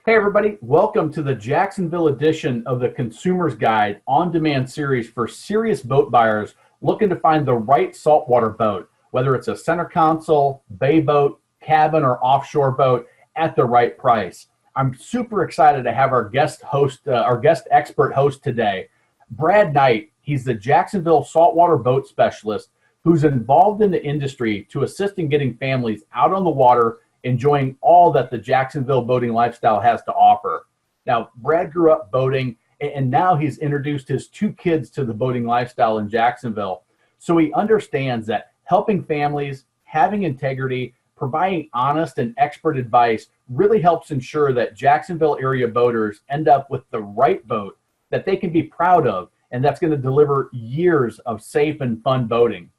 Hey everybody, welcome to the Jacksonville edition of the Consumer's Guide on-demand series for serious boat buyers looking to find the right saltwater boat, whether it's a center console, bay boat, cabin, or offshore boat at the right price. I'm super excited to have our guest expert host today, Brad Knight. He's the Jacksonville saltwater boat specialist who's involved in the industry to assist in getting families out on the water enjoying all that the Jacksonville boating lifestyle has to offer. Now, Brad grew up boating, and now he's introduced his two kids to the boating lifestyle in Jacksonville. So he understands that helping families, having integrity, providing honest and expert advice really helps ensure that Jacksonville area boaters end up with the right boat that they can be proud of, and that's going to deliver years of safe and fun boating.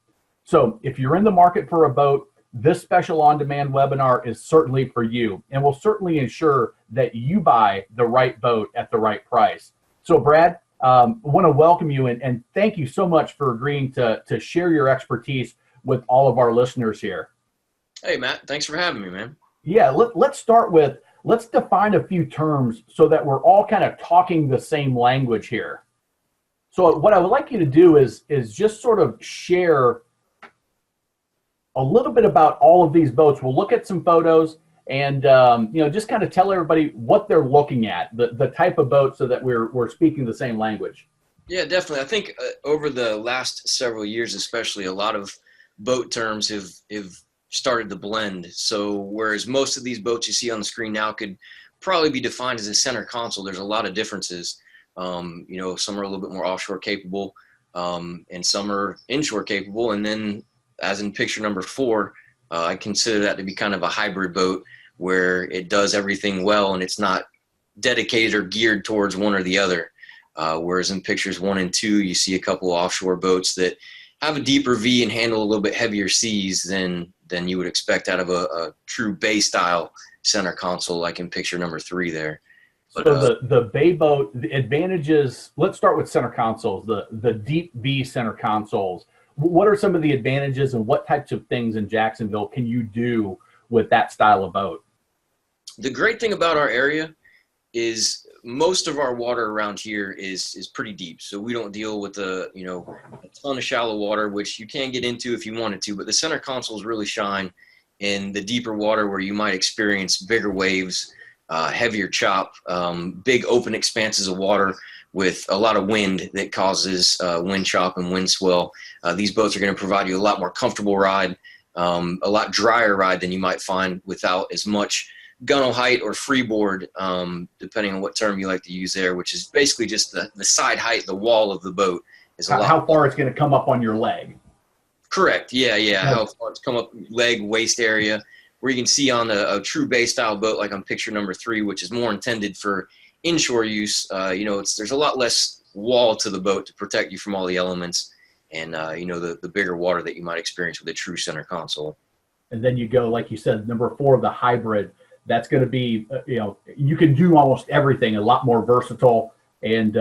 So if you're in the market for a boat, this special on-demand webinar is certainly for you and will certainly ensure that you buy the right boat at the right price. So Brad, I want to welcome you and thank you so much for agreeing to share your expertise with all of our listeners here. Hey Matt, thanks for having me, man. Yeah, let's define a few terms so that we're all kind of talking the same language here. So what I would like you to do is just sort of share a little bit about all of these boats. We'll look at some photos and just kind of tell everybody what they're looking at, the type of boat, so that we're speaking the same language. Yeah, definitely. I think over the last several years, especially, a lot of boat terms have started to blend. So whereas most of these boats you see on the screen now could probably be defined as a center console, there's a lot of differences. Some are a little bit more offshore capable, and some are inshore capable, and then as in picture number 4, I consider that to be kind of a hybrid boat where it does everything well and it's not dedicated or geared towards one or the other. Whereas in pictures 1 and 2, you see a couple offshore boats that have a deeper V and handle a little bit heavier seas than you would expect out of a true bay style center console, like in picture number 3 there. But, so the bay boat, the advantages, let's start with center consoles, the deep V center consoles. What are some of the advantages and what types of things in Jacksonville can you do with that style of boat? The great thing about our area is most of our water around here is pretty deep. So we don't deal with a ton of shallow water, which you can get into if you wanted to, but the center consoles really shine in the deeper water where you might experience bigger waves, heavier chop, big open expanses of water with a lot of wind that causes wind chop and wind swell. These boats are going to provide you a lot more comfortable ride, a lot drier ride than you might find without as much gunnel height or freeboard, depending on what term you like to use there, which is basically just the side height, the wall of the boat. Is how far it's going to come up on your leg. Correct. Yeah. How far it's come up leg, waist area, where you can see on a true bay style boat, like on picture number 3, which is more intended for inshore use. There's a lot less wall to the boat to protect you from all the elements and the bigger water that you might experience with a true center console. And then you go, like you said, number 4, the hybrid. That's going to be you can do almost everything, a lot more versatile, and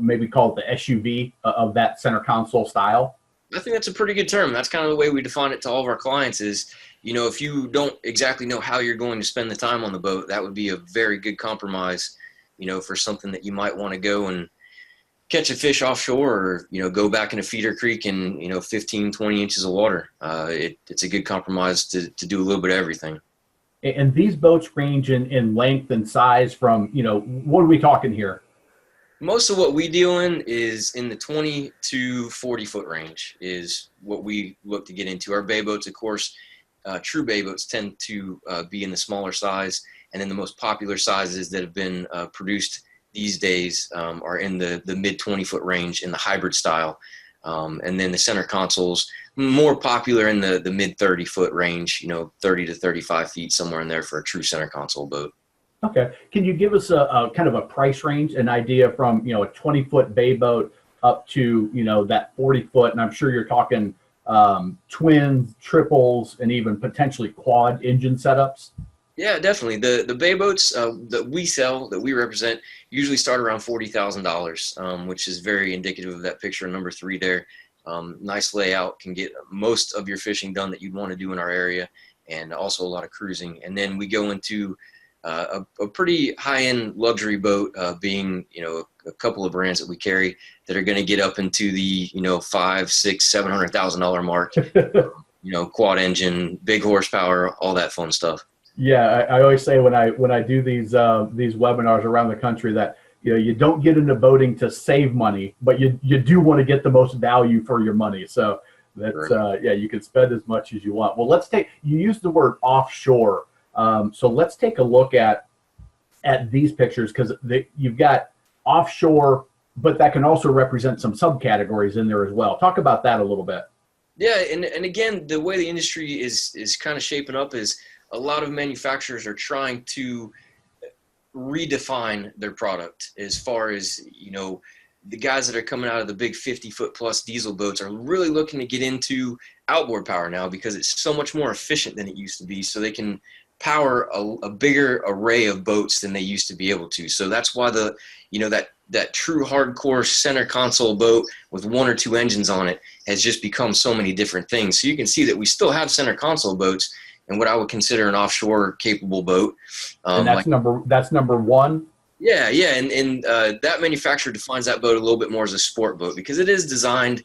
maybe call it the SUV of that center console style. I think that's a pretty good term. That's kind of the way we define it to all of our clients is, if you don't exactly know how you're going to spend the time on the boat, that would be a very good compromise, for something that you might want to go and catch a fish offshore or, go back in a feeder creek in, 15, 20 inches of water. It's a good compromise to do a little bit of everything. And these boats range in length and size from, what are we talking here? Most of what we deal in is in the 20 to 40 foot range is what we look to get into. Our bay boats, of course, true bay boats tend to be in the smaller size, and then the most popular sizes that have been produced these days are in the mid 20 foot range in the hybrid style. And then the center consoles more popular in the mid 30 foot range, 30 to 35 feet, somewhere in there for a true center console boat. Okay. Can you give us a kind of a price range, an idea from, a 20 foot bay boat up to, that 40 foot? And I'm sure you're talking twins, triples, and even potentially quad engine setups. Yeah, definitely. The bay boats that we sell, that we represent, usually start around $40,000, which is very indicative of that picture number 3 there. Nice layout, can get most of your fishing done that you'd want to do in our area, and also a lot of cruising. And then we go into a pretty high-end luxury boat, being, a couple of brands that we carry that are going to get up into the, five, six, $700,000 mark. Quad engine, big horsepower, all that fun stuff. Yeah, I always say when I do these webinars around the country that you don't get into boating to save money, but you do want to get the most value for your money. So that's Right. you can spend as much as you want. Well, you used the word offshore, so let's take a look at these pictures, because you've got offshore, but that can also represent some subcategories in there as well. Talk about that a little bit. Yeah, and again, the way the industry is kind of shaping up is a lot of manufacturers are trying to redefine their product as far as, the guys that are coming out of the big 50-foot plus diesel boats are really looking to get into outboard power now, because it's so much more efficient than it used to be. So they can power a bigger array of boats than they used to be able to. So that's why that true hardcore center console boat with one or two engines on it has just become so many different things. So you can see that we still have center console boats and what I would consider an offshore capable boat. And that's number one. Yeah, and that manufacturer defines that boat a little bit more as a sport boat, because it is designed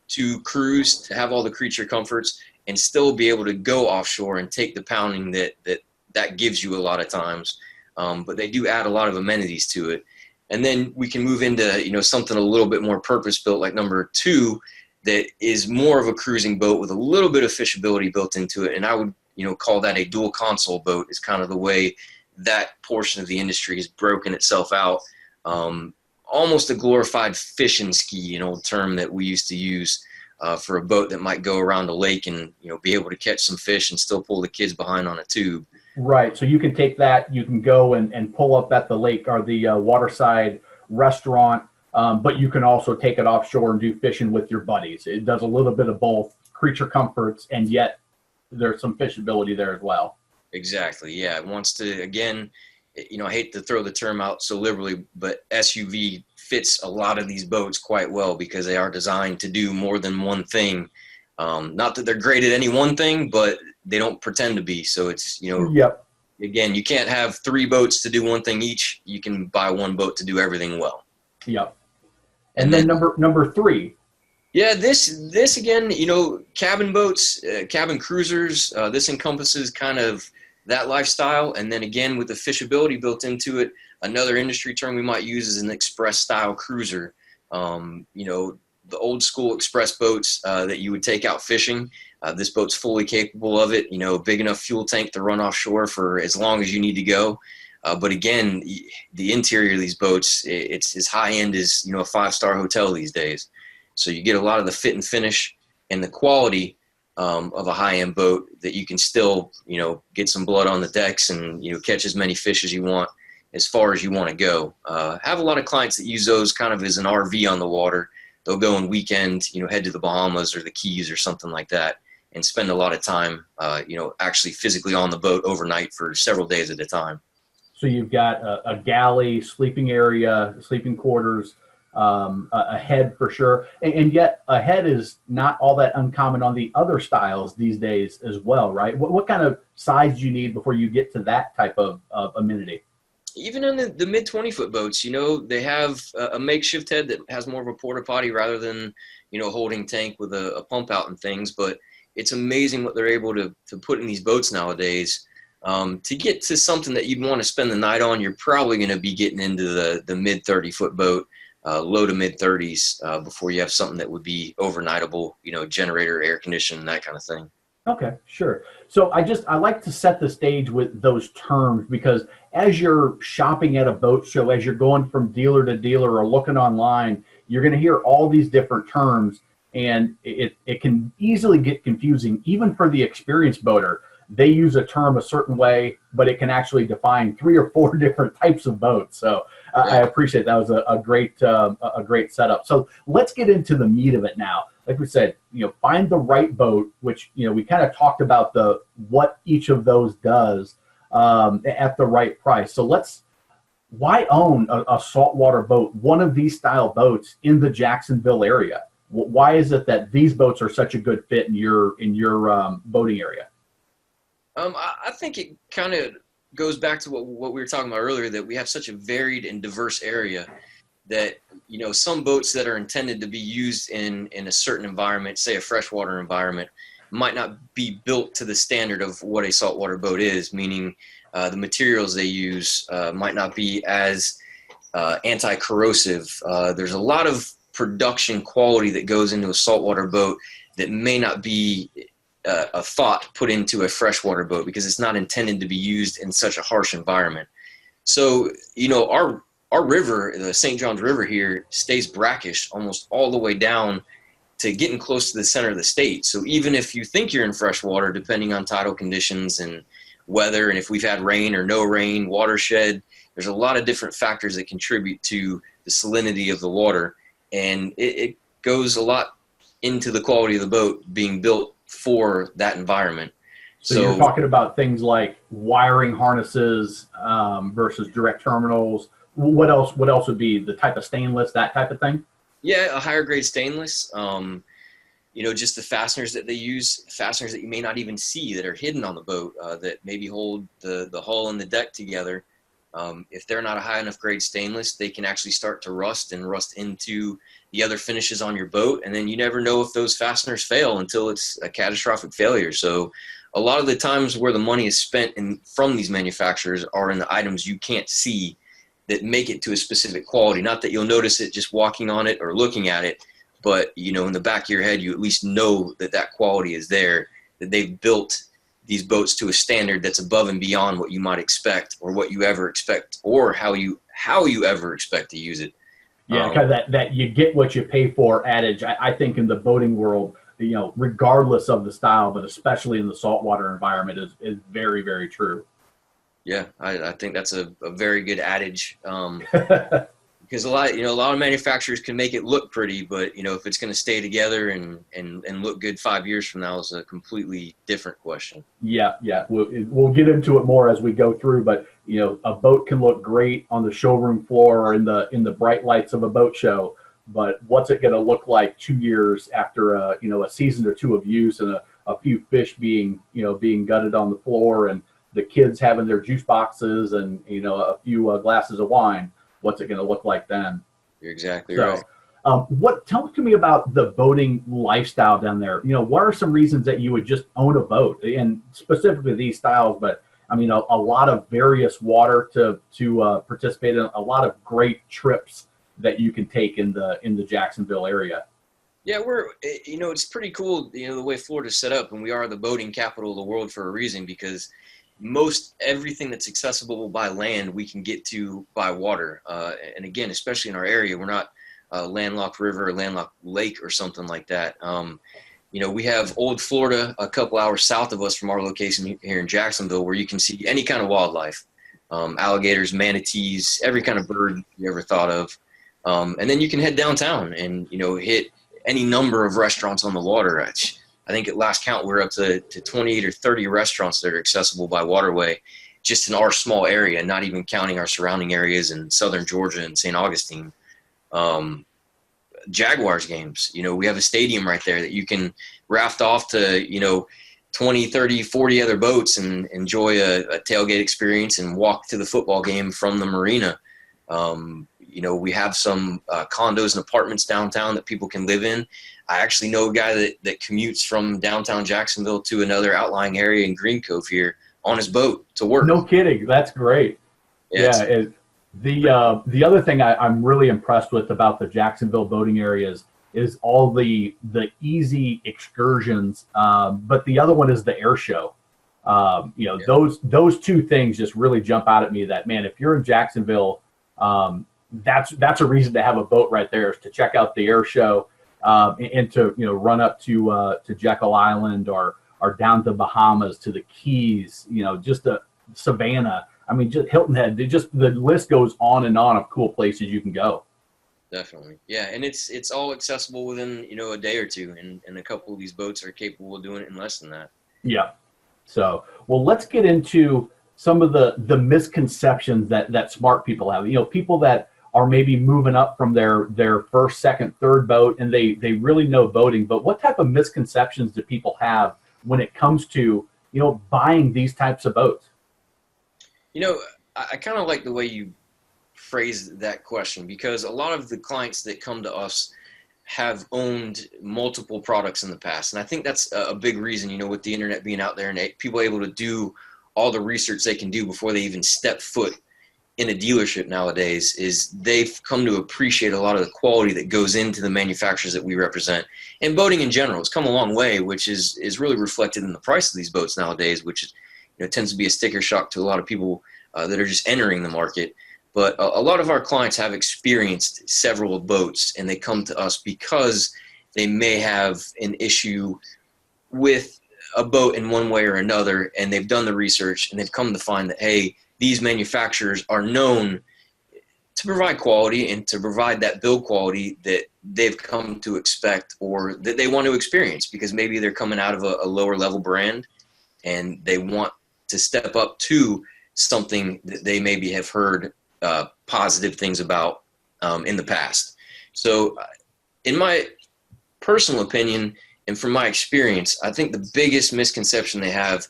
to cruise, to have all the creature comforts, and still be able to go offshore and take the pounding that gives you a lot of times. But they do add a lot of amenities to it. And then we can move into something a little bit more purpose-built, like number two, that is more of a cruising boat with a little bit of fishability built into it. And I would call that a dual console boat, is kind of the way that portion of the industry has broken itself out. Almost a glorified fishing ski, an old term that we used to use for a boat that might go around a lake and be able to catch some fish and still pull the kids behind on a tube. Right. So you can take that, you can go and pull up at the lake or the waterside restaurant, but you can also take it offshore and do fishing with your buddies. It does a little bit of both creature comforts, and yet there's some fishability there as well. Exactly. Yeah. It wants to, again, I hate to throw the term out so liberally, but SUV fits a lot of these boats quite well because they are designed to do more than one thing. Not that they're great at any one thing, but they don't pretend to be. So it's, Yep. Again, you can't have three boats to do one thing each. You can buy one boat to do everything well. Yep. And then number three. Yeah, this again, cabin boats, cabin cruisers, this encompasses kind of that lifestyle. And then again, with the fishability built into it, another industry term we might use is an express style cruiser. The old school express boats that you would take out fishing. This boat's fully capable of it, big enough fuel tank to run offshore for as long as you need to go. But again, the interior of these boats, it's as high end as, a 5-star hotel these days. So you get a lot of the fit and finish and the quality of a high-end boat that you can still, get some blood on the decks and, catch as many fish as you want, as far as you want to go. Have a lot of clients that use those kind of as an RV on the water. They'll go on weekend, head to the Bahamas or the Keys or something like that and spend a lot of time, actually physically on the boat overnight for several days at a time. So you've got a galley, sleeping area, sleeping quarters, a head for sure. And yet a head is not all that uncommon on the other styles these days as well, right? What kind of size do you need before you get to that type of amenity? Even in the mid 20-foot boats, they have a makeshift head that has more of a porta potty rather than, holding tank with a pump out and things. But it's amazing what they're able to put in these boats nowadays. To get to something that you'd want to spend the night on, you're probably going to be getting into the mid 30-foot boat, low to mid 30s, before you have something that would be overnightable, generator, air conditioning, that kind of thing. Okay, sure. So I like to set the stage with those terms, because as you're shopping at a boat show, as you're going from dealer to dealer or looking online, you're going to hear all these different terms, and it can easily get confusing, even for the experienced boater. They use a term a certain way, but it can actually define 3 or 4 different types of boats. So I appreciate that. Was a great setup. So let's get into the meat of it now. Like we said, find the right boat, which, we kind of talked about what each of those does at the right price. So why own a saltwater boat, one of these style boats in the Jacksonville area? Why is it that these boats are such a good fit in your boating area? I think it kind of goes back to what we were talking about earlier, that we have such a varied and diverse area that, some boats that are intended to be used in a certain environment, say a freshwater environment, might not be built to the standard of what a saltwater boat is, meaning the materials they use might not be as anti-corrosive. There's a lot of production quality that goes into a saltwater boat that may not be a thought put into a freshwater boat because it's not intended to be used in such a harsh environment. So, our river, the St. Johns River here, stays brackish almost all the way down to getting close to the center of the state. So even if you think you're in freshwater, depending on tidal conditions and weather, and if we've had rain or no rain, watershed, there's a lot of different factors that contribute to the salinity of the water. And it goes a lot into the quality of the boat being built for that environment. So you're talking about things like wiring harnesses versus direct terminals. What else would be the type of stainless, that type of thing? Yeah, a higher grade stainless. Just the fasteners that they use, fasteners that you may not even see that are hidden on the boat that maybe hold the hull and the deck together. If they're not a high enough grade stainless, they can actually start to rust into the other finishes on your boat. And then you never know if those fasteners fail until it's a catastrophic failure. So a lot of the times where the money is spent from these manufacturers are in the items you can't see that make it to a specific quality. Not that you'll notice it just walking on it or looking at it, but in the back of your head, you at least know that quality is there, that they've built these boats to a standard that's above and beyond what you might expect or what you ever expect or how you ever expect to use it. Yeah, kind of that you get what you pay for adage. I think in the boating world, regardless of the style, but especially in the saltwater environment is very, very true. Yeah, I think that's a very good adage because a lot of manufacturers can make it look pretty, but if it's going to stay together and look good 5 years from now is a completely different question. Yeah, we'll get into it more as we go through, but a boat can look great on the showroom floor or in the bright lights of a boat show, but what's it going to look like 2 years after a season or two of use and a few fish being gutted on the floor and the kids having their juice boxes and a few glasses of wine? What's it going to look like then? You're exactly right. Tell to me about the boating lifestyle down there. What are some reasons that you would just own a boat, and specifically these styles? But I mean, a lot of various water to participate in, a lot of great trips that you can take in the Jacksonville area. Yeah, it's pretty cool, the way Florida's set up, and we are the boating capital of the world for a reason, because most everything that's accessible by land we can get to by water. And again, especially in our area, we're not a landlocked river or landlocked lake or something like that. We have Old Florida a couple hours south of us from our location here in Jacksonville, where you can see any kind of wildlife, alligators, manatees, every kind of bird you ever thought of. And then you can head downtown and, hit any number of restaurants on the water. I think at last count, we're up to 28 or 30 restaurants that are accessible by waterway just in our small area, not even counting our surrounding areas in southern Georgia and St. Augustine. Jaguars games, we have a stadium right there that you can raft off to, 20, 30, 40 other boats and enjoy a tailgate experience and walk to the football game from the marina. We have some condos and apartments downtown that people can live in. I actually know a guy that commutes from downtown Jacksonville to another outlying area in Green Cove here on his boat to work. No kidding. That's great. Yeah. The other thing I'm really impressed with about the Jacksonville boating areas is all the easy excursions. But the other one is the air show. Those two things just really jump out at me that, man, if you're in Jacksonville, that's a reason to have a boat right there, is to check out the air show. And to run up to Jekyll Island or down to Bahamas, to the Keys, just the Savannah. I mean, just Hilton Head. The list goes on and on of cool places you can go. Definitely, yeah, and it's all accessible within a day or two, and a couple of these boats are capable of doing it in less than that. Yeah. So, well, let's get into some of the misconceptions that smart people have. People that are maybe moving up from their first, second, third boat, and they really know boating. But what type of misconceptions do people have when it comes to buying these types of boats? You know, I kind of like the way you phrased that question, because a lot of the clients that come to us have owned multiple products in the past. And I think that's a big reason, with the internet being out there and people able to do all the research they can do before they even step foot in a dealership nowadays, is they've come to appreciate a lot of the quality that goes into the manufacturers that we represent. And boating in general has come a long way, which is really reflected in the price of these boats nowadays, which is, tends to be a sticker shock to a lot of people that are just entering the market. But a lot of our clients have experienced several boats, and they come to us because they may have an issue with a boat in one way or another, and they've done the research, and they've come to find that, hey, these manufacturers are known to provide quality and to provide that build quality that they've come to expect or that they want to experience, because maybe they're coming out of a lower level brand and they want to step up to something that they maybe have heard positive things about in the past. So in my personal opinion and from my experience, I think the biggest misconception they have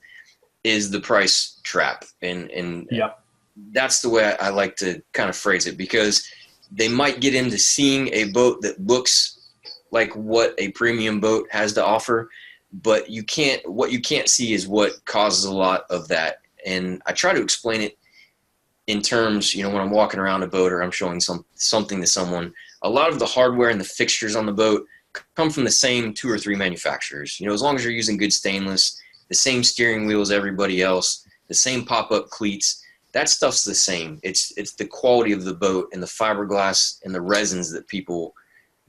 is the price trap. And Yep. that's the way I like to kind of phrase it, because they might get into seeing a boat that looks like what a premium boat has to offer, but what you can't see is what causes a lot of that. And I try to explain it in terms, when I'm walking around a boat or I'm showing something to someone. A lot of the hardware and the fixtures on the boat come from the same 2 or 3 manufacturers. As long as you're using good stainless, the same steering wheel as everybody else, the same pop-up cleats, that stuff's the same. It's the quality of the boat and the fiberglass and the resins that people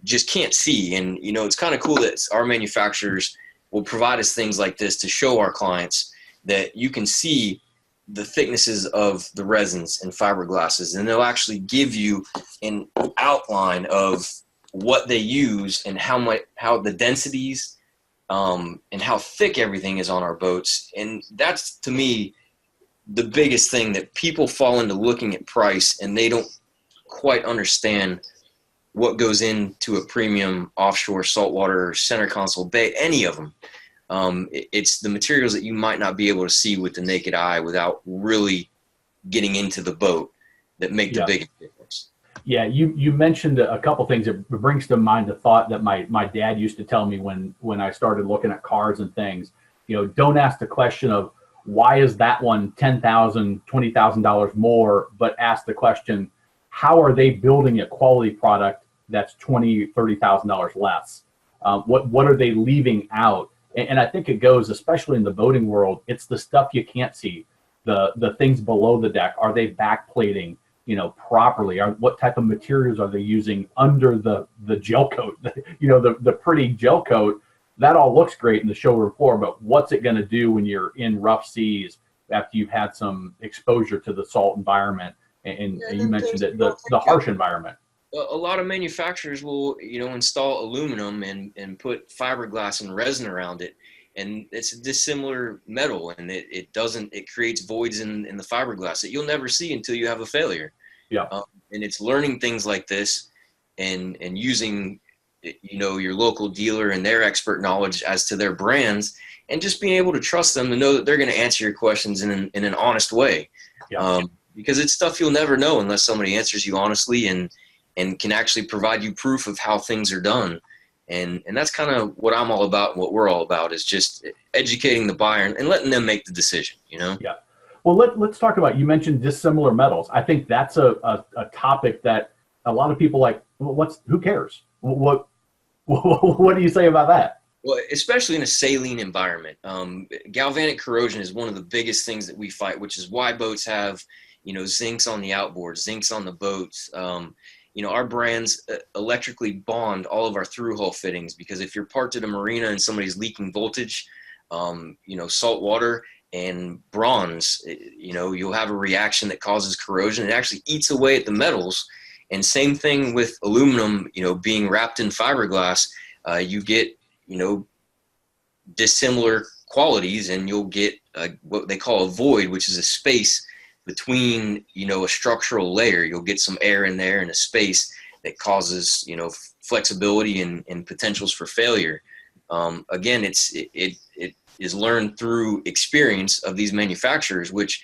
just can't see. And, it's kind of cool that our manufacturers will provide us things like this to show our clients that you can see the thicknesses of the resins and fiberglasses, and they'll actually give you an outline of what they use and how the densities and how thick everything is on our boats. And that's, to me, the biggest thing, that people fall into looking at price and they don't quite understand what goes into a premium offshore saltwater center console bay, any of them. It's the materials that you might not be able to see with the naked eye without really getting into the boat that make the biggest difference. Yeah, you mentioned a couple things. It brings to mind the thought that my dad used to tell me when I started looking at cars and things. Don't ask the question of why is that one $10,000, $20,000 more, but ask the question, how are they building a quality product that's $20,000, $30,000 less? What are they leaving out? And I think it goes, especially in the boating world, it's the stuff you can't see, the things below the deck. Are they backplating, properly? What type of materials are they using under the gel coat? The pretty gel coat, that all looks great in the showroom floor, but what's it going to do when you're in rough seas after you've had some exposure to the salt environment? And you mentioned it, the harsh environment. A lot of manufacturers will, install aluminum and put fiberglass and resin around it, and it's a dissimilar metal, and it creates voids in the fiberglass that you'll never see until you have a failure. Yeah. And it's learning things like this and using, your local dealer and their expert knowledge as to their brands, and just being able to trust them to know that they're going to answer your questions in an honest way. Yeah. Because it's stuff you'll never know unless somebody answers you honestly and can actually provide you proof of how things are done. And that's kind of what I'm all about, and what we're all about, is just educating the buyer and letting them make the decision, Yeah. Well, let's talk about, you mentioned dissimilar metals. I think that's a topic that a lot of people like, well, who cares? What do you say about that? Well, especially in a saline environment, galvanic corrosion is one of the biggest things that we fight, which is why boats have, zincs on the outboard, zincs on the boats. Our brands electrically bond all of our through hull fittings, because if you're parked at a marina and somebody's leaking voltage, salt water and bronze, you'll have a reaction that causes corrosion. It actually eats away at the metals. And same thing with aluminum, being wrapped in fiberglass, you get, dissimilar qualities, and you'll get what they call a void, which is a space between, a structural layer. You'll get some air in there and a space that causes, flexibility and potentials for failure. Again, it is learned through experience of these manufacturers, which,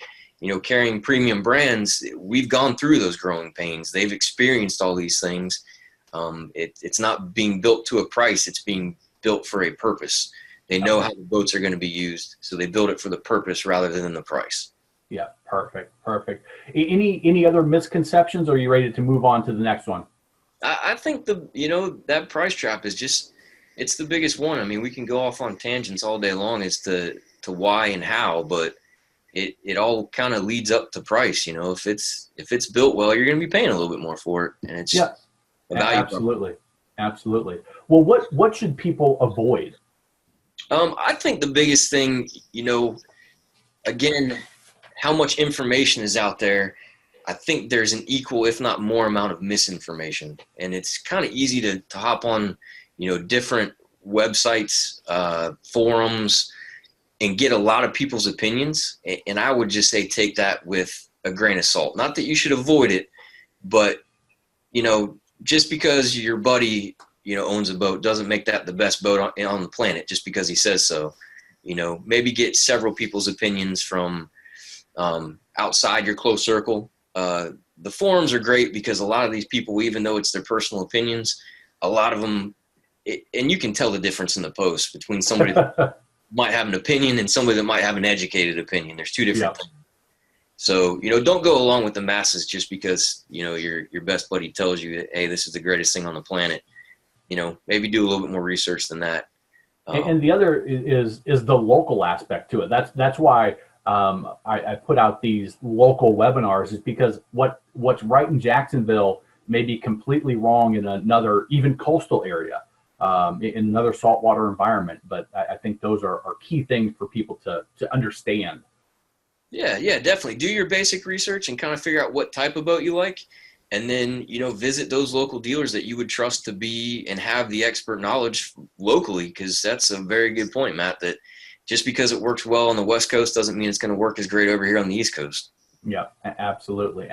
carrying premium brands, we've gone through those growing pains. They've experienced all these things. It's not being built to a price. It's being built for a purpose. They know how the boats are going to be used, so they build it for the purpose rather than the price. Yeah, perfect. Any other misconceptions, or are you ready to move on to the next one? I think that price trap is it's the biggest one. I mean, we can go off on tangents all day long as to why and how, but it all kind of leads up to price. If it's built well, you're going to be paying a little bit more for it, and it's Yeah, a value. Absolutely. Well, what should people avoid? I think the biggest thing, again, how much information is out there. I think there's an equal, if not more, amount of misinformation, and it's kind of easy to hop on, different websites, forums, and get a lot of people's opinions. And I would just say take that with a grain of salt. Not that you should avoid it, but just because your buddy owns a boat doesn't make that the best boat on the planet just because he says so. Maybe get several people's opinions from outside your close circle. The forums are great because a lot of these people, even though it's their personal opinions, a lot of them, and you can tell the difference in the post between somebody that might have an opinion and somebody that might have an educated opinion. There's two different things. So, don't go along with the masses just because, your best buddy tells you, hey, this is the greatest thing on the planet. Maybe do a little bit more research than that. And the other is the local aspect to it. That's why I put out these local webinars, is because what's right in Jacksonville may be completely wrong in another, even coastal area, in another saltwater environment. But I think those are key things for people to understand. Yeah, definitely. Do your basic research and kind of figure out what type of boat you like. And then, visit those local dealers that you would trust to be and have the expert knowledge locally, because that's a very good point, Matt, that just because it works well on the West Coast doesn't mean it's going to work as great over here on the East Coast. Yeah, absolutely.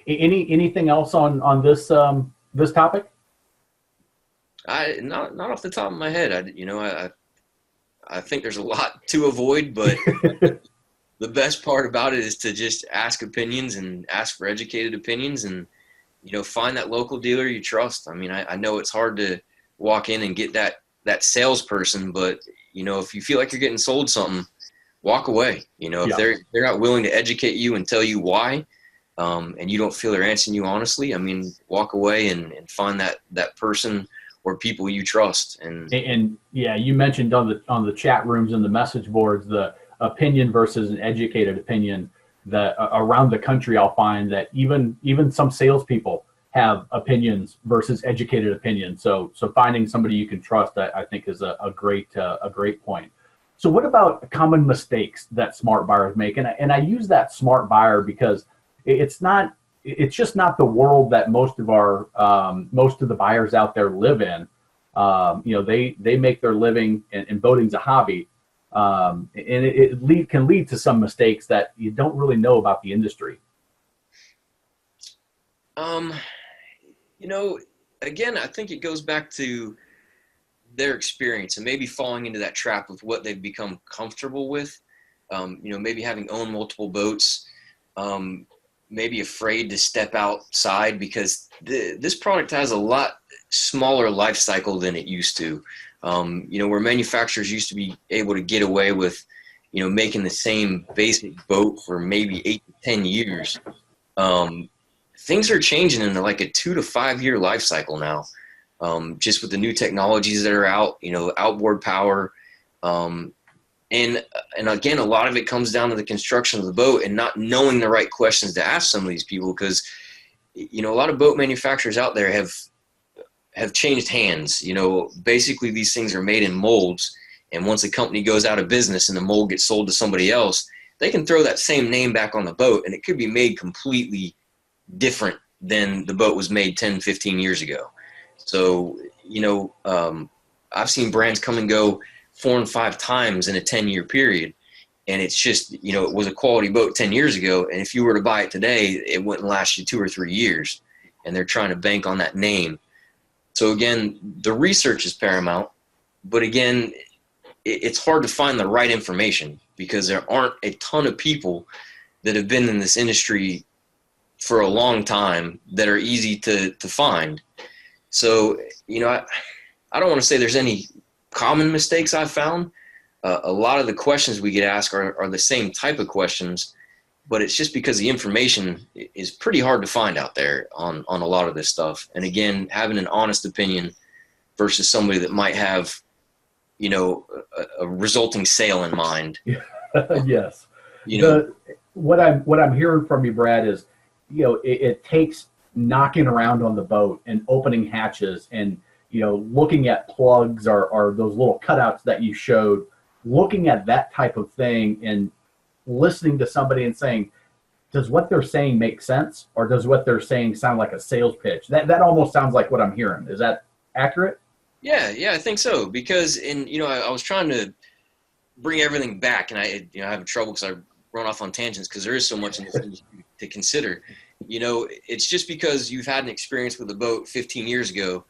Anything else on this topic? Not off the top of my head. I think there's a lot to avoid, but the best part about it is to just ask opinions and ask for educated opinions, and find that local dealer you trust. I mean, I know it's hard to walk in and get that salesperson, but if you feel like you're getting sold something, walk away. If they're not willing to educate you and tell you why, and you don't feel they're answering you honestly, I mean, walk away and find that person or people you trust. And yeah, you mentioned on the chat rooms and the message boards, the opinion versus an educated opinion. That around the country, I'll find that even some salespeople have opinions versus educated opinions. So finding somebody you can trust, I think, is a great point. So what about common mistakes that smart buyers make? And I use that smart buyer because it's just not the world that most of the buyers out there live in. They make their living, and boating's a hobby. And it can lead to some mistakes that you don't really know about the industry. Again, I think it goes back to their experience and maybe falling into that trap of what they've become comfortable with. Maybe having owned multiple boats, maybe afraid to step outside because this product has a lot smaller life cycle than it used to. Where manufacturers used to be able to get away with, making the same basic boat for maybe 8 to 10 years. Things are changing in like a 2 to 5 year life cycle now. Just with the new technologies that are out, outboard power. And again, a lot of it comes down to the construction of the boat and not knowing the right questions to ask some of these people, because, a lot of boat manufacturers out there have changed hands. Basically these things are made in molds, and once a company goes out of business and the mold gets sold to somebody else, they can throw that same name back on the boat and it could be made completely different than the boat was made 10, 15 years ago. So, I've seen brands come and go 4 and 5 times in a 10-year period. And it's just, it was a quality boat 10 years ago. And if you were to buy it today, it wouldn't last you 2 or 3 years. And they're trying to bank on that name. So again, the research is paramount. But again, it's hard to find the right information because there aren't a ton of people that have been in this industry for a long time that are easy to find. So, I don't want to say there's any common mistakes I've found. A lot of the questions we get asked are the same type of questions, but it's just because the information is pretty hard to find out there on a lot of this stuff. And again, having an honest opinion versus somebody that might have, a resulting sale in mind. Yes. What I'm hearing from you, Brad, is, it takes knocking around on the boat and opening hatches and, looking at plugs or those little cutouts that you showed, looking at that type of thing and listening to somebody and saying, does what they're saying make sense, or does what they're saying sound like a sales pitch? That almost sounds like what I'm hearing. Is that accurate? Yeah, I think so. Because I was trying to bring everything back, and I have trouble because I run off on tangents because there is so much in this industry to consider. It's just because you've had an experience with a boat 15 years ago,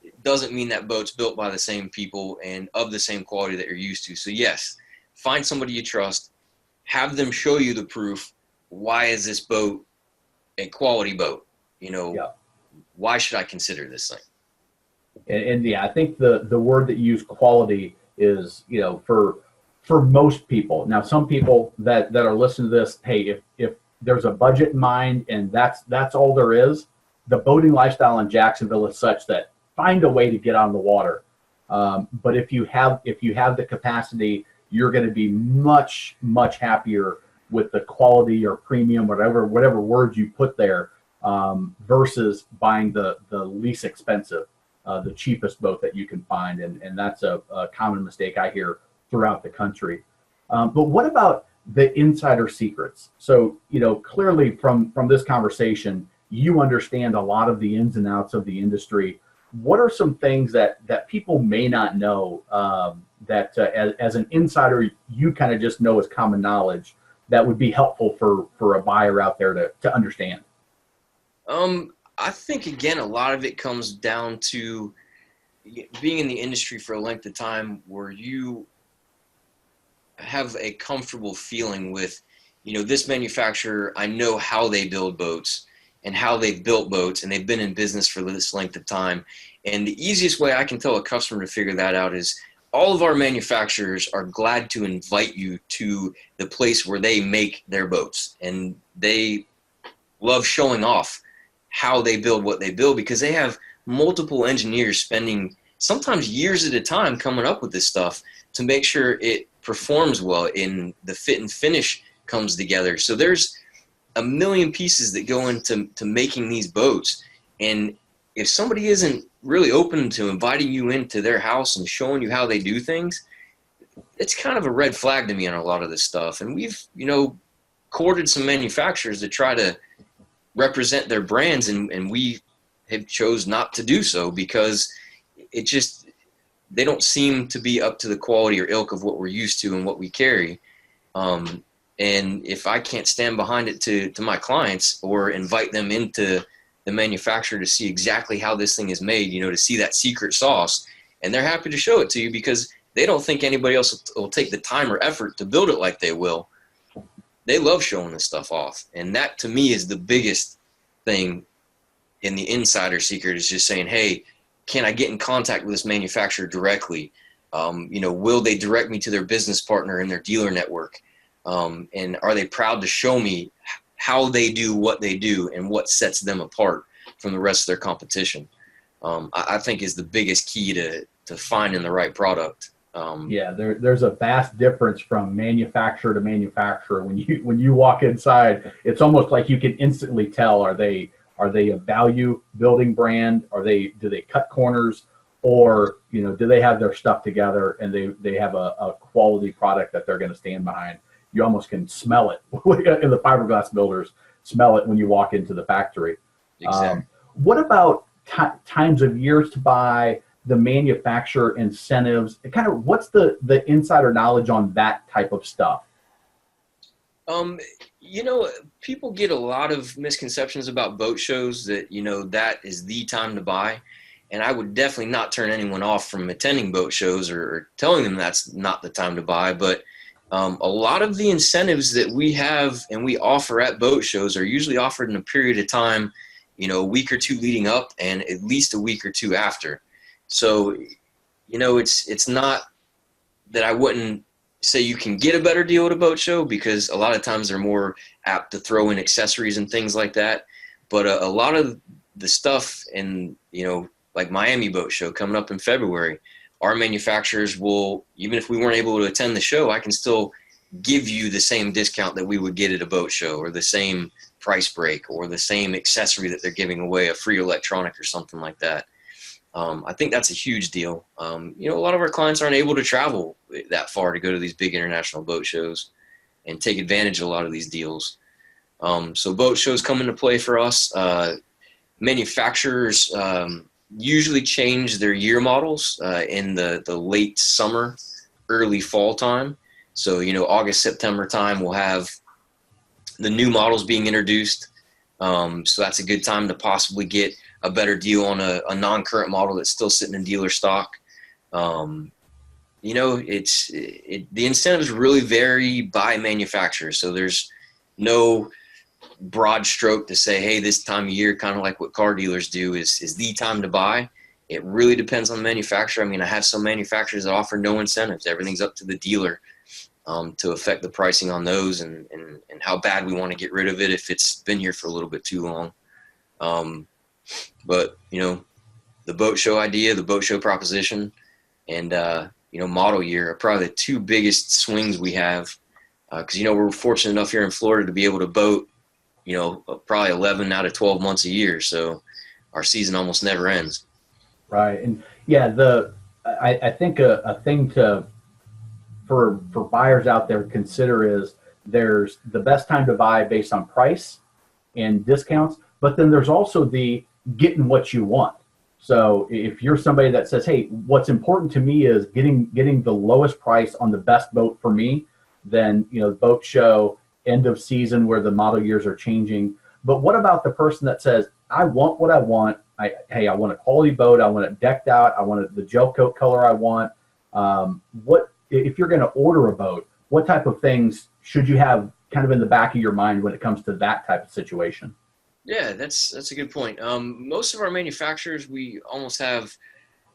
it doesn't mean that boat's built by the same people and of the same quality that you're used to. So yes, find somebody you trust, have them show you the proof. Why is this boat a quality boat? Why should I consider this thing? And yeah, I think the word that you use, quality, is, for most people. Now, some people that are listening to this, hey, if there's a budget in mind and that's all there is, the boating lifestyle in Jacksonville is such that find a way to get on the water. But if you have the capacity, you're going to be much, much happier with the quality or premium, whatever words you put there, versus buying the least expensive, the cheapest boat that you can find. And that's a common mistake I hear throughout the country. But what about the insider secrets? So, clearly from this conversation, you understand a lot of the ins and outs of the industry. What are some things that people may not know, that as an insider, you kind of just know as common knowledge, that would be helpful for a buyer out there to understand? I think, again, a lot of it comes down to being in the industry for a length of time where you have a comfortable feeling with, this manufacturer, I know how they build boats and how they've built boats, and they've been in business for this length of time. And the easiest way I can tell a customer to figure that out is all of our manufacturers are glad to invite you to the place where they make their boats. And they love showing off how they build what they build, because they have multiple engineers spending sometimes years at a time coming up with this stuff to make sure it performs well and the fit and finish comes together. So there's a million pieces that go into making these boats. And if somebody isn't really open to inviting you into their house and showing you how they do things, it's kind of a red flag to me on a lot of this stuff. And we've, courted some manufacturers to try to represent their brands, and we have chose not to do so because they don't seem to be up to the quality or ilk of what we're used to and what we carry. And if I can't stand behind it to my clients or invite them into the manufacturer to see exactly how this thing is made, to see that secret sauce, and they're happy to show it to you because they don't think anybody else will take the time or effort to build it like they will. They love showing this stuff off. And that, to me, is the biggest thing in the insider secret, is just saying, hey, can I get in contact with this manufacturer directly? Will they direct me to their business partner in their dealer network? And are they proud to show me how they do what they do and what sets them apart from the rest of their competition? I think is the biggest key to finding the right product. There's a vast difference from manufacturer to manufacturer. When you walk inside, it's almost like you can instantly tell, are they a value building brand? Do they cut corners, or do they have their stuff together and they have a quality product that they're going to stand behind? You almost can smell it in the fiberglass builders. Smell it when you walk into the factory. Exactly. What about times of years to buy, the manufacturer incentives? Kind of what's the insider knowledge on that type of stuff? People get a lot of misconceptions about boat shows that, that is the time to buy. And I would definitely not turn anyone off from attending boat shows or telling them that's not the time to buy. But A lot of the incentives that we have and we offer at boat shows are usually offered in a period of time, a week or two leading up and at least a week or two after. So, it's not that I wouldn't say you can get a better deal at a boat show, because a lot of times they're more apt to throw in accessories and things like that. But a lot of the stuff in, like Miami Boat Show coming up in February, our manufacturers will, even if we weren't able to attend the show, I can still give you the same discount that we would get at a boat show, or the same price break, or the same accessory that they're giving away, a free electronic or something like that. I think that's a huge deal. A lot of our clients aren't able to travel that far to go to these big international boat shows and take advantage of a lot of these deals. So boat shows come into play for us. Manufacturers usually change their year models in the late summer, early fall time. So, August, September time, we'll have the new models being introduced. So that's a good time to possibly get a better deal on a non-current model that's still sitting in dealer stock. The incentives really vary by manufacturer. So there's no broad stroke to say, hey, this time of year, kind of like what car dealers do, is the time to buy. It really depends on the manufacturer. I mean, I have some manufacturers that offer no incentives. Everything's up to the dealer to affect the pricing on those and how bad we want to get rid of it if it's been here for a little bit too long. But, the boat show idea, the boat show proposition, and, model year are probably the two biggest swings we have. Because, we're fortunate enough here in Florida to be able to boat, probably 11 out of 12 months a year. So our season almost never ends. Right. And yeah, I think a thing for buyers out there to consider is there's the best time to buy based on price and discounts, but then there's also the getting what you want. So if you're somebody that says, hey, what's important to me is getting the lowest price on the best boat for me, then, boat show, end of season where the model years are changing. But what about the person that says, I want what I want. I want a quality boat. I want it decked out. I want the gel coat color I want. What if you're going to order a boat, what type of things should you have kind of in the back of your mind when it comes to that type of situation? Yeah, that's a good point. Most of our manufacturers, we almost have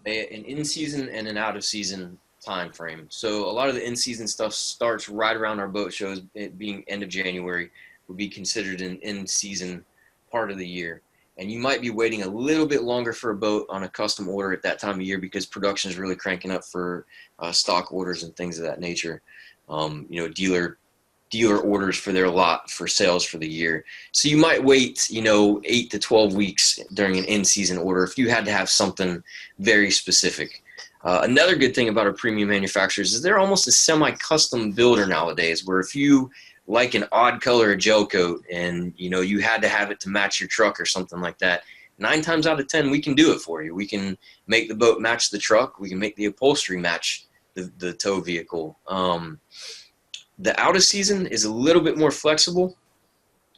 an in-season and an out-of-season time frame. So a lot of the in-season stuff starts right around our boat shows. It being end of January would be considered an in-season part of the year. And you might be waiting a little bit longer for a boat on a custom order at that time of year because production is really cranking up for stock orders and things of that nature. Dealer orders for their lot for sales for the year. So you might wait, 8 to 12 weeks during an in-season order if you had to have something very specific. Another good thing about our premium manufacturers is they're almost a semi-custom builder nowadays, where if you like an odd color of gel coat and, you had to have it to match your truck or something like that, 9 times out of 10, we can do it for you. We can make the boat match the truck. We can make the upholstery match the tow vehicle. The out of season is a little bit more flexible.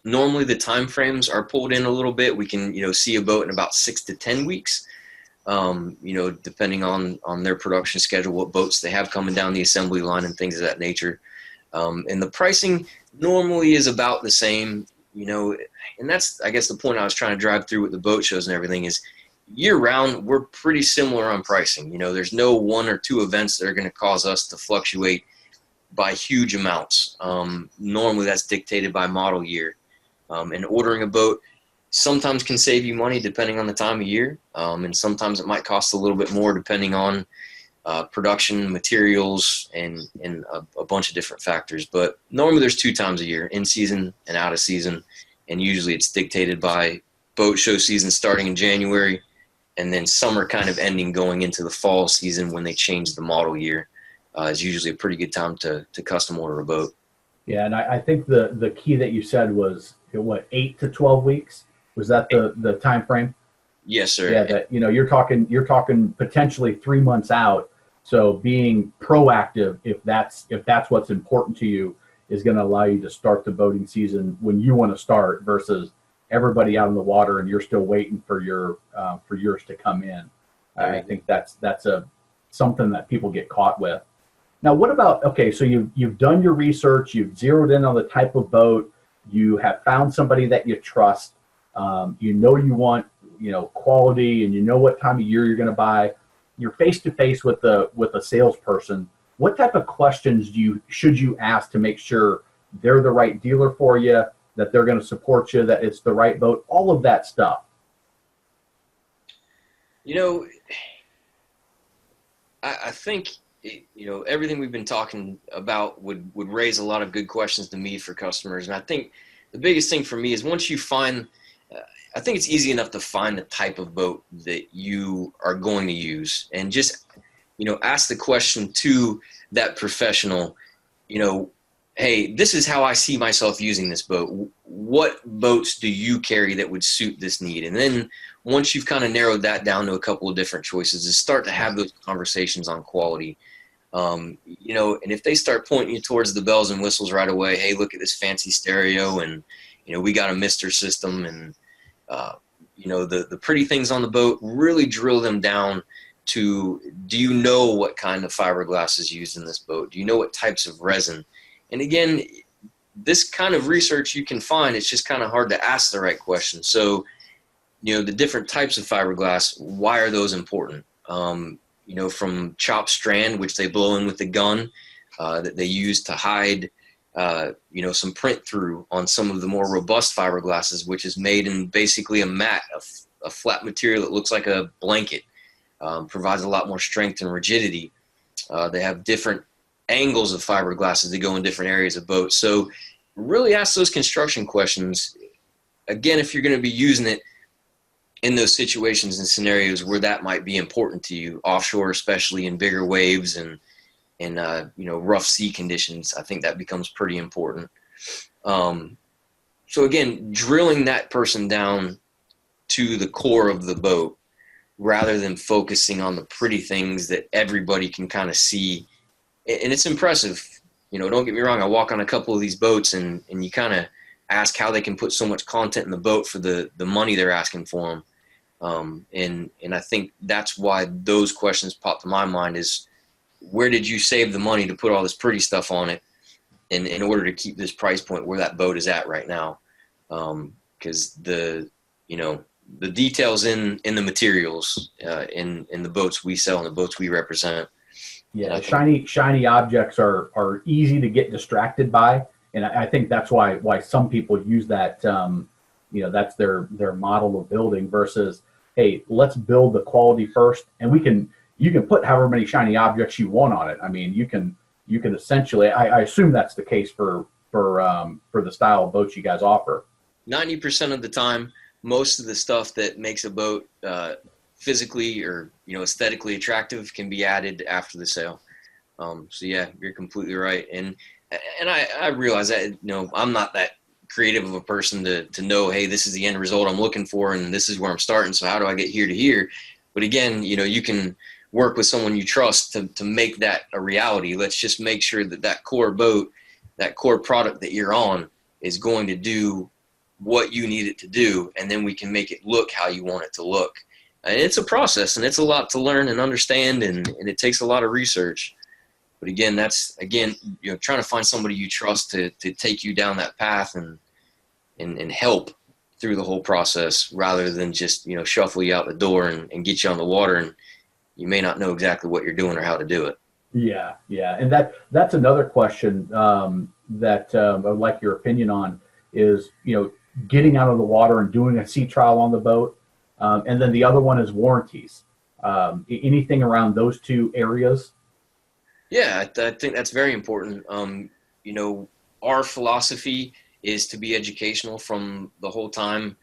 Normally the time frames are pulled in a little bit. We can, see a boat in about 6 to 10 weeks, depending on their production schedule, what boats they have coming down the assembly line and things of that nature. And the pricing normally is about the same, and that's, I guess, the point I was trying to drive through with the boat shows and everything is year round, we're pretty similar on pricing. There's no 1 or 2 events that are going to cause us to fluctuate by huge amounts. Normally that's dictated by model year. And ordering a boat sometimes can save you money depending on the time of year. And sometimes it might cost a little bit more depending on production, materials, and a bunch of different factors. But normally there's 2 times a year, in season and out of season. And usually it's dictated by boat show season starting in January and then summer kind of ending going into the fall season when they change the model year. Is usually a pretty good time to custom order a boat. Yeah, and I think the key that you said was 8 to 12 weeks. Was that the time frame? Yes, sir. Yeah, that you're talking potentially 3 months out. So being proactive, if that's what's important to you, is going to allow you to start the boating season when you want to start versus everybody out in the water and you're still waiting for yours to come in. I think that's something that people get caught with. Now, what about, okay, so you've done your research, you've zeroed in on the type of boat, you have found somebody that you trust, you know you want, quality, and you know what time of year you're going to buy. You're face to face with a salesperson. What type of questions should you ask to make sure they're the right dealer for you, that they're going to support you, that it's the right boat, all of that stuff? You know, I think everything we've been talking about would raise a lot of good questions to me for customers. And I think the biggest thing for me is once you find, I think it's easy enough to find the type of boat that you are going to use, and just ask the question to that professional, hey, this is how I see myself using this boat. What boats do you carry that would suit this need? And then once you've kind of narrowed that down to a couple of different choices, is start to have those conversations on quality. And if they start pointing you towards the bells and whistles right away, hey, look at this fancy stereo, and we got a mister system, and the pretty things on the boat, really drill them down to, do you know what kind of fiberglass is used in this boat? Do you know what types of resin? And again, this kind of research you can find, it's just kind of hard to ask the right question. So, the different types of fiberglass, why are those important? From chopped strand, which they blow in with the gun, that they use to hide, some print through on some of the more robust fiberglasses, which is made in basically a mat, a flat material that looks like a blanket, provides a lot more strength and rigidity. They have different angles of fiberglasses that go in different areas of boats. So really ask those construction questions. Again, if you're going to be using it in those situations and scenarios where that might be important to you, offshore, especially in bigger waves and rough sea conditions, I think that becomes pretty important. So again, drilling that person down to the core of the boat, rather than focusing on the pretty things that everybody can kind of see. And it's impressive. Don't get me wrong. I walk on a couple of these boats, and you kind of ask how they can put so much content in the boat for the money they're asking for them. And I think that's why those questions pop to my mind is, where did you save the money to put all this pretty stuff on it in order to keep this price point where that boat is at right now? Because the details in the materials, in the boats we sell and the boats we represent. Yeah, shiny objects are easy to get distracted by, and I think that's why some people use that. That's their model of building versus, hey, let's build the quality first, and you can put however many shiny objects you want on it. I mean, you can essentially. I assume that's the case for the style of boats you guys offer. 90% of the time, most of the stuff that makes a boat physically or aesthetically attractive can be added after the sale. So yeah, you're completely right. And I realize that I'm not that creative of a person to know, hey, this is the end result I'm looking for, and this is where I'm starting. So how do I get here to here? But again, you can work with someone you trust to make that a reality. Let's just make sure that core boat, that core product that you're on, is going to do what you need it to do, and then we can make it look how you want it to look. And it's a process, and it's a lot to learn and understand, and it takes a lot of research. But again, that's trying to find somebody you trust to take you down that path and help through the whole process, rather than just shuffle you out the door and get you on the water, and you may not know exactly what you're doing or how to do it. Yeah, and that's another question that I would like your opinion on is getting out of the water and doing a sea trial on the boat. And then the other one is warranties. Anything around those two areas? Yeah, I think that's very important. Our philosophy is to be educational from the whole time.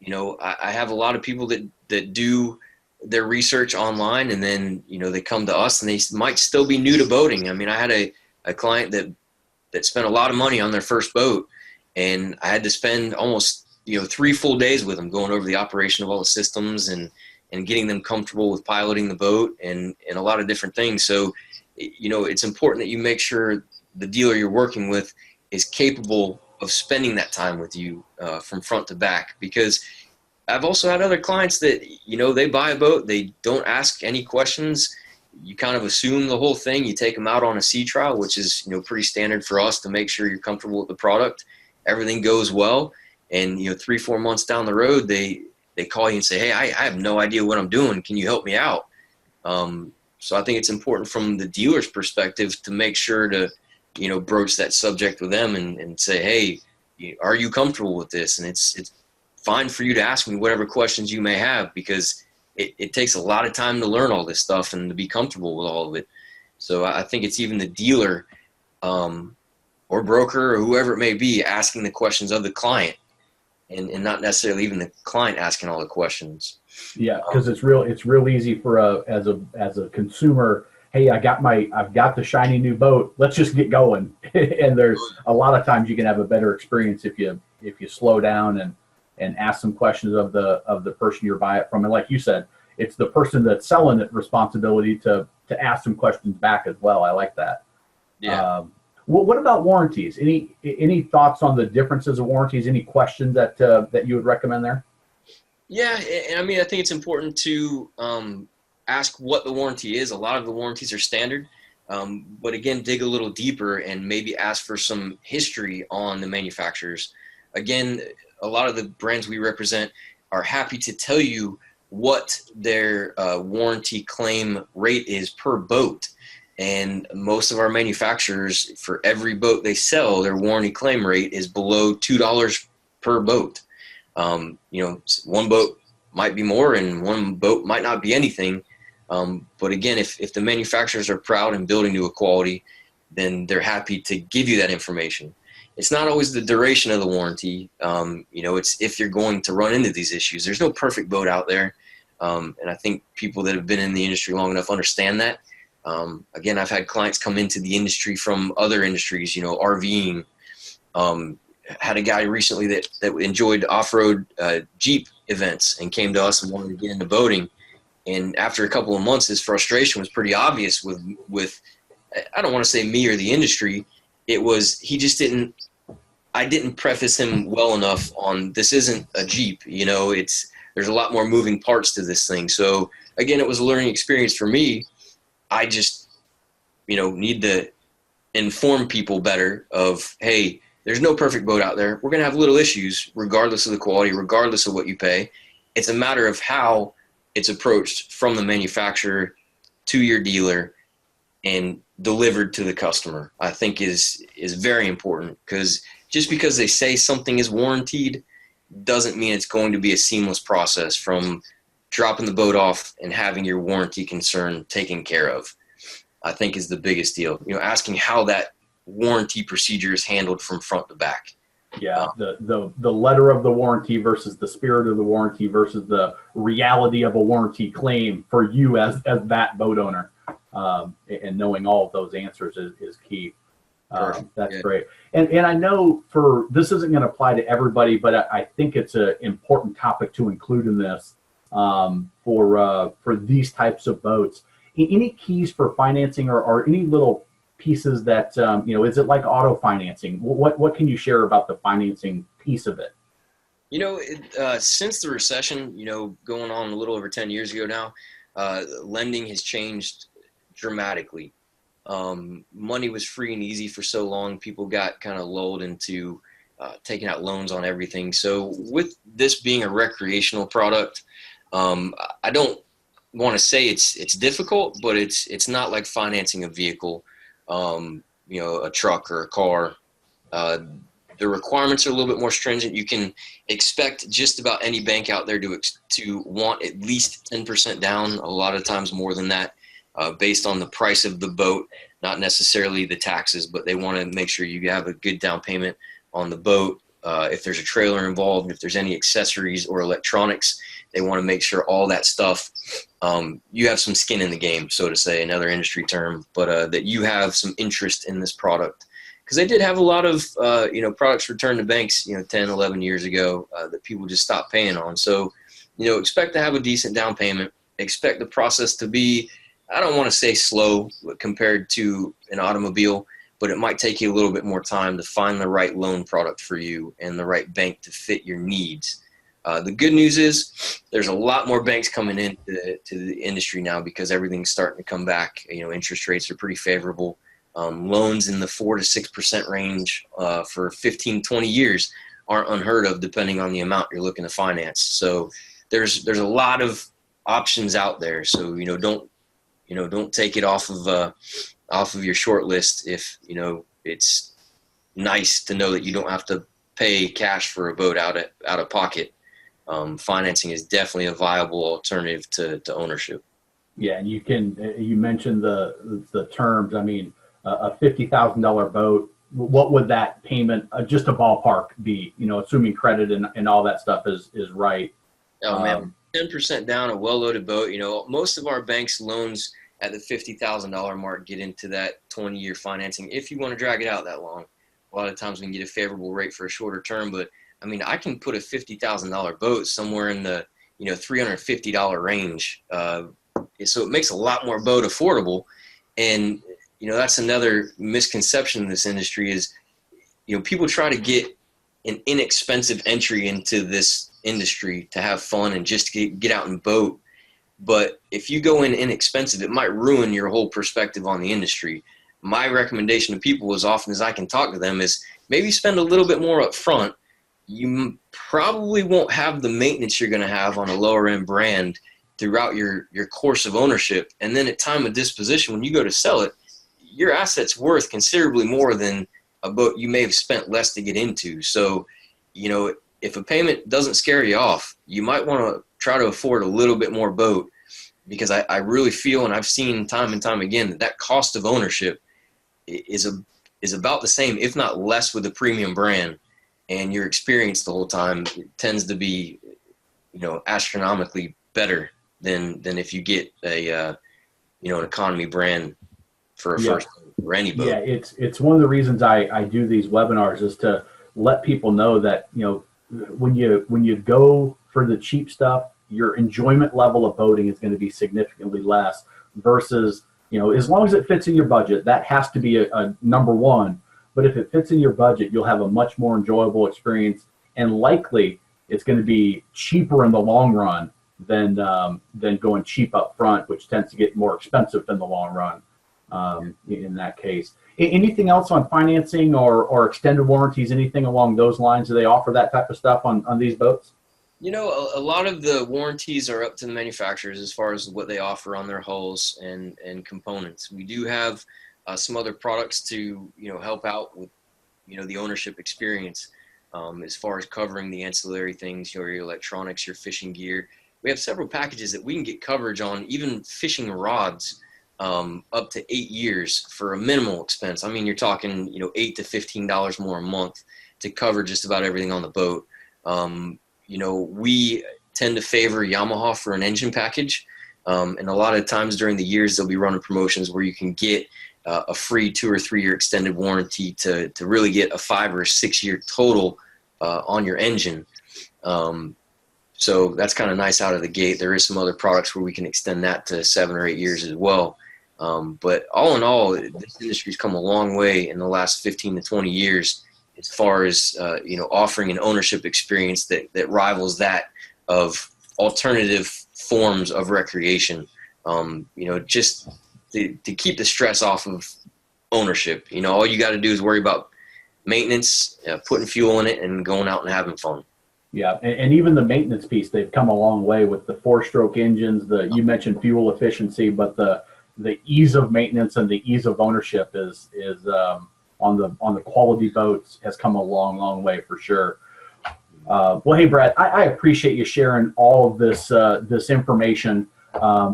I have a lot of people that do their research online, and then, they come to us, and they might still be new to boating. I mean, I had a client that spent a lot of money on their first boat, and I had to spend almost 3 full days with them, going over the operation of all the systems and getting them comfortable with piloting the boat and a lot of different things. So, it's important that you make sure the dealer you're working with is capable of spending that time with you from front to back. Because I've also had other clients that, they buy a boat, they don't ask any questions. you kind of assume the whole thing. You take them out on a sea trial, which is, pretty standard for us to make sure you're comfortable with the product. Everything goes well. And, 3-4 months down the road, they call you and say, hey, I have no idea what I'm doing. Can you help me out? So I think it's important from the dealer's perspective to make sure to, broach that subject with them and say, hey, are you comfortable with this? And it's fine for you to ask me whatever questions you may have, because it takes a lot of time to learn all this stuff and to be comfortable with all of it. So I think it's even the dealer or broker or whoever it may be asking the questions of the client, and not necessarily even the client asking all the questions. Yeah, because it's real easy for as a consumer. Hey, I've got the shiny new boat. Let's just get going. And there's a lot of times you can have a better experience if you slow down and ask some questions of the person you're buying it from. And like you said, it's the person that's selling it responsibility to ask some questions back as well. I like that. Yeah. Well, what about warranties? Any thoughts on the differences of warranties? Any questions that you would recommend there? Yeah, and I think it's important to ask what the warranty is. A lot of the warranties are standard, but again, dig a little deeper and maybe ask for some history on the manufacturers. Again, a lot of the brands we represent are happy to tell you what their warranty claim rate is per boat. And most of our manufacturers, for every boat they sell, their warranty claim rate is below $2 per boat. One boat might be more and one boat might not be anything. But again, if the manufacturers are proud and building to a quality, then they're happy to give you that information. It's not always the duration of the warranty. It's if you're going to run into these issues. There's no perfect boat out there. And I think people that have been in the industry long enough understand that. Again, I've had clients come into the industry from other industries, RVing. Had a guy recently that enjoyed off-road Jeep events and came to us and wanted to get into boating. And after a couple of months, his frustration was pretty obvious with I don't want to say me or the industry. It was, I didn't preface him well enough on, this isn't a Jeep, there's a lot more moving parts to this thing. So again, it was a learning experience for me. I just, need to inform people better of, hey, there's no perfect boat out there. We're going to have little issues regardless of the quality, regardless of what you pay. It's a matter of how it's approached from the manufacturer to your dealer and delivered to the customer, I think is very important, because just because they say something is warranted doesn't mean it's going to be a seamless process from dropping the boat off and having your warranty concern taken care of, I think is the biggest deal. Asking how that warranty procedure is handled from front to back. Yeah, the letter of the warranty versus the spirit of the warranty versus the reality of a warranty claim for you as that boat owner, and knowing all of those answers is key. That's great. And I know this isn't going to apply to everybody, but I think it's an important topic to include in this for these types of boats. Any keys for financing or any little pieces that, is it like auto financing? What can you share about the financing piece of it? Since the recession, going on a little over 10 years ago now, lending has changed dramatically. Money was free and easy for so long. People got kind of lulled into taking out loans on everything. So with this being a recreational product, I don't want to say it's difficult, but it's not like financing a vehicle. A truck or a car. The requirements are a little bit more stringent. You can expect just about any bank out there to want at least 10% down, a lot of times more than that, based on the price of the boat, not necessarily the taxes, but they want to make sure you have a good down payment on the boat. If there's a trailer involved, if there's any accessories or electronics, they want to make sure all that stuff, you have some skin in the game, so to say, another industry term, but that you have some interest in this product. Because they did have a lot of, products returned to banks, 10, 11 years ago that people just stopped paying on. So, expect to have a decent down payment. Expect the process to be, I don't want to say slow compared to an automobile, but it might take you a little bit more time to find the right loan product for you and the right bank to fit your needs. The good news is there's a lot more banks coming into to the industry now because everything's starting to come back. Interest rates are pretty favorable. Loans in the 4 to 6% range for 15, 20 years aren't unheard of depending on the amount you're looking to finance. So there's a lot of options out there. So, don't take it off of your short list if, it's nice to know that you don't have to pay cash for a boat out of pocket. Financing is definitely a viable alternative to ownership. Yeah, and you mentioned the terms. I mean, a $50,000 boat, what would that payment, just a ballpark, be? Assuming credit and all that stuff is right. Oh man, 10% down, a well-loaded boat. Most of our banks loans at the $50,000 mark get into that 20-year financing if you want to drag it out that long. A lot of times we can get a favorable rate for a shorter term, but I mean, I can put a $50,000 boat somewhere in the $350 range. So it makes a lot more boat affordable. And that's another misconception in this industry is people try to get an inexpensive entry into this industry to have fun and just get out and boat. But if you go in inexpensive, it might ruin your whole perspective on the industry. My recommendation to people, as often as I can talk to them, is maybe spend a little bit more up front. You probably won't have the maintenance you're going to have on a lower end brand throughout your course of ownership. And then at time of disposition, when you go to sell it, your asset's worth considerably more than a boat you may have spent less to get into. So, if a payment doesn't scare you off, you might want to try to afford a little bit more boat, because I really feel, and I've seen time and time again, that cost of ownership is about the same, if not less, with a premium brand. And your experience the whole time tends to be, astronomically better than if you get an economy brand for a first or any boat. Yeah, it's one of the reasons I do these webinars, is to let people know that when you go for the cheap stuff, your enjoyment level of boating is going to be significantly less versus as long as it fits in your budget. That has to be a number one. But if it fits in your budget, you'll have a much more enjoyable experience, and likely it's going to be cheaper in the long run than going cheap up front, which tends to get more expensive in the long run. In that case, anything else on financing or extended warranties? Anything along those lines? Do they offer that type of stuff on these boats? A lot of the warranties are up to the manufacturers as far as what they offer on their hulls and components. We do have some other products to help out with the ownership experience, as far as covering the ancillary things, your electronics, your fishing gear. We have several packages that we can get coverage on, even fishing rods, up to 8 years for a minimal expense. I mean, you're talking $8 to $15 more a month to cover just about everything on the boat. We tend to favor Yamaha for an engine package, and a lot of times during the years they'll be running promotions where you can get a free 2 or 3 year extended warranty to really get a 5 or 6 year total on your engine. So that's kind of nice out of the gate. There is some other products where we can extend that to 7 or 8 years as well. But all in all, this industry's come a long way in the last 15 to 20 years as far as offering an ownership experience that rivals that of alternative forms of recreation. Just to keep the stress off of ownership. All you got to do is worry about maintenance, putting fuel in it, and going out and having fun. Yeah, and even the maintenance piece, they've come a long way with the 4-stroke engines. You mentioned fuel efficiency, but the ease of maintenance and the ease of ownership is on the quality boats has come a long way for sure. Well, hey Brad, I appreciate you sharing all of this information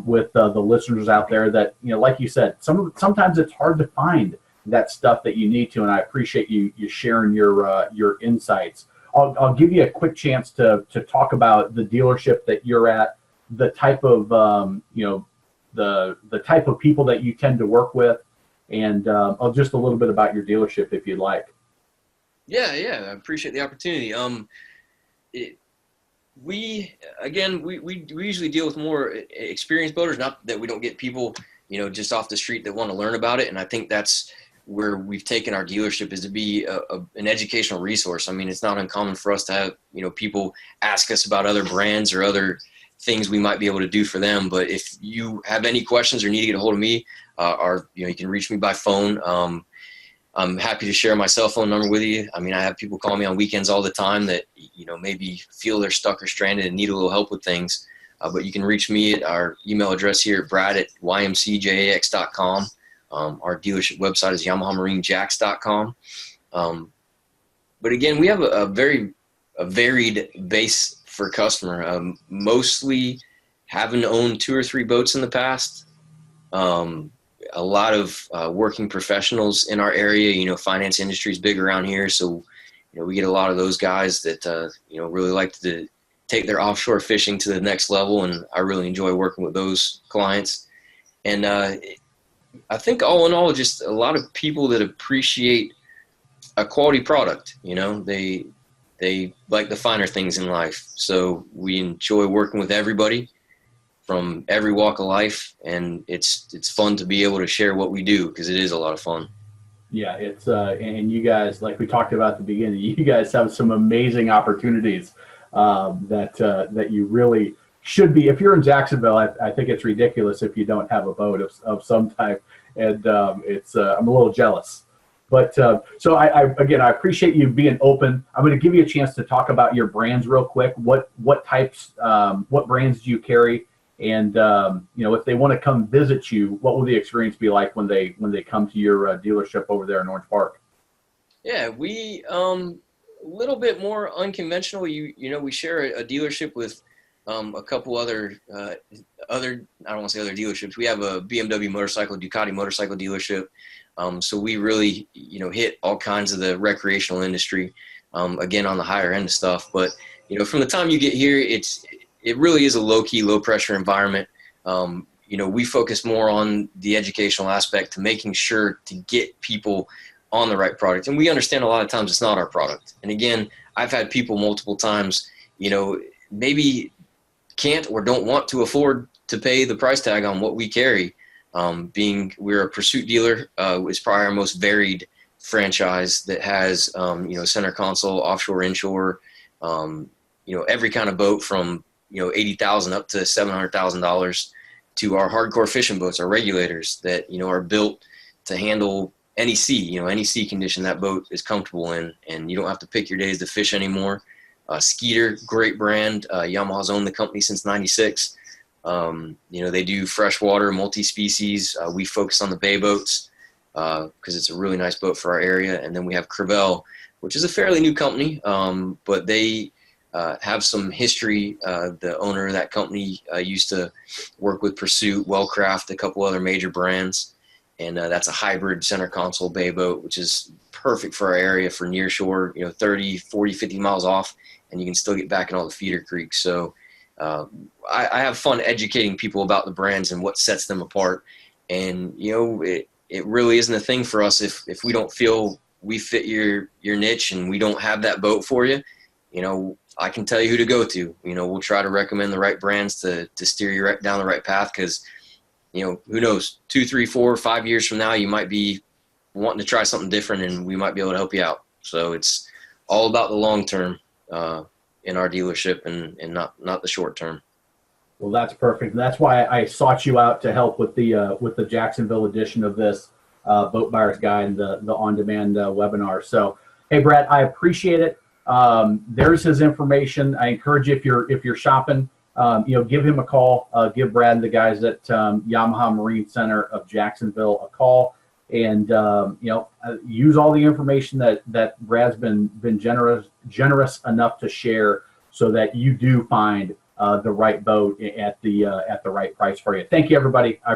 with the listeners out there. That like you said, sometimes it's hard to find that stuff that you need to, and I appreciate you sharing your insights. I'll give you a quick chance to talk about the dealership that you're at, the type of the type of people that you tend to work with, and just a little bit about your dealership if you'd like. Yeah, I appreciate the opportunity. We usually deal with more experienced boaters. Not that we don't get people just off the street that want to learn about it, and I think that's where we've taken our dealership is to be an educational resource. I mean, it's not uncommon for us to have, people ask us about other brands or other things we might be able to do for them. But if you have any questions or need to get a hold of me, you can reach me by phone. I'm happy to share my cell phone number with you. I mean, I have people call me on weekends all the time that, maybe feel they're stuck or stranded and need a little help with things. But you can reach me at our email address here at brad@ymcjax.com. Our dealership website is yamahamarinejax.com. But again, we have a varied base for customer. Mostly having owned 2 or 3 boats in the past. A lot of working professionals in our area. Finance industry is big around here, so we get a lot of those guys that really like to take their offshore fishing to the next level, and I really enjoy working with those clients. And I think all in all, just a lot of people that appreciate a quality product. They like the finer things in life. So we enjoy working with everybody from every walk of life, and it's fun to be able to share what we do, because it is a lot of fun. Yeah, it's and you guys, like we talked about at the beginning, you guys have some amazing opportunities that you really should be. If you're in Jacksonville, I think it's ridiculous if you don't have a boat of some type, and it's I'm a little jealous. But so I appreciate you being open. I'm going to give you a chance to talk about your brands real quick. What types, what brands do you carry? And if they want to come visit you, what will the experience be like when they come to your dealership over there in Orange Park? Yeah, we a little bit more unconventional. We share a dealership with a couple other I don't want to say other dealerships. We have a BMW motorcycle, Ducati motorcycle dealership. So we really hit all kinds of the recreational industry. Again, on the higher end of stuff. But from the time you get here, it really is a low-key, low-pressure environment. We focus more on the educational aspect to making sure to get people on the right product. And we understand a lot of times it's not our product. And again, I've had people multiple times, maybe can't or don't want to afford to pay the price tag on what we carry. Being we're a Pursuit dealer, is probably our most varied franchise that has, center console, offshore, inshore, every kind of boat from, $80,000 up to $700,000 to our hardcore fishing boats, our regulators that, are built to handle any sea, any sea condition that boat is comfortable in, and you don't have to pick your days to fish anymore. Skeeter, great brand. Yamaha's owned the company since '96. They do freshwater, multi-species. We focus on the bay boats because it's a really nice boat for our area. And then we have Crevel, which is a fairly new company, but they have some history. The owner of that company used to work with Pursuit, Wellcraft, a couple other major brands. And that's a hybrid center console bay boat, which is perfect for our area for near shore, 30, 40, 50 miles off, and you can still get back in all the feeder creeks. So I have fun educating people about the brands and what sets them apart. And, it really isn't a thing for us if we don't feel we fit your niche and we don't have that boat for you. I can tell you who to go to. We'll try to recommend the right brands to steer you right down the right path, because who knows, 2, 3, 4, 5 years from now, you might be wanting to try something different, and we might be able to help you out. So it's all about the long term in our dealership, and not the short term. Well, that's perfect. That's why I sought you out to help with the Jacksonville edition of this Boat Buyer's Guide and the on-demand webinar. So, hey, Brad, I appreciate it. There's his information. I encourage you, if you're shopping, give him a call. Give Brad and the guys at Yamaha Marine Center of Jacksonville a call, and use all the information that Brad's been generous enough to share, so that you do find the right boat at the right price for you. Thank you, everybody. I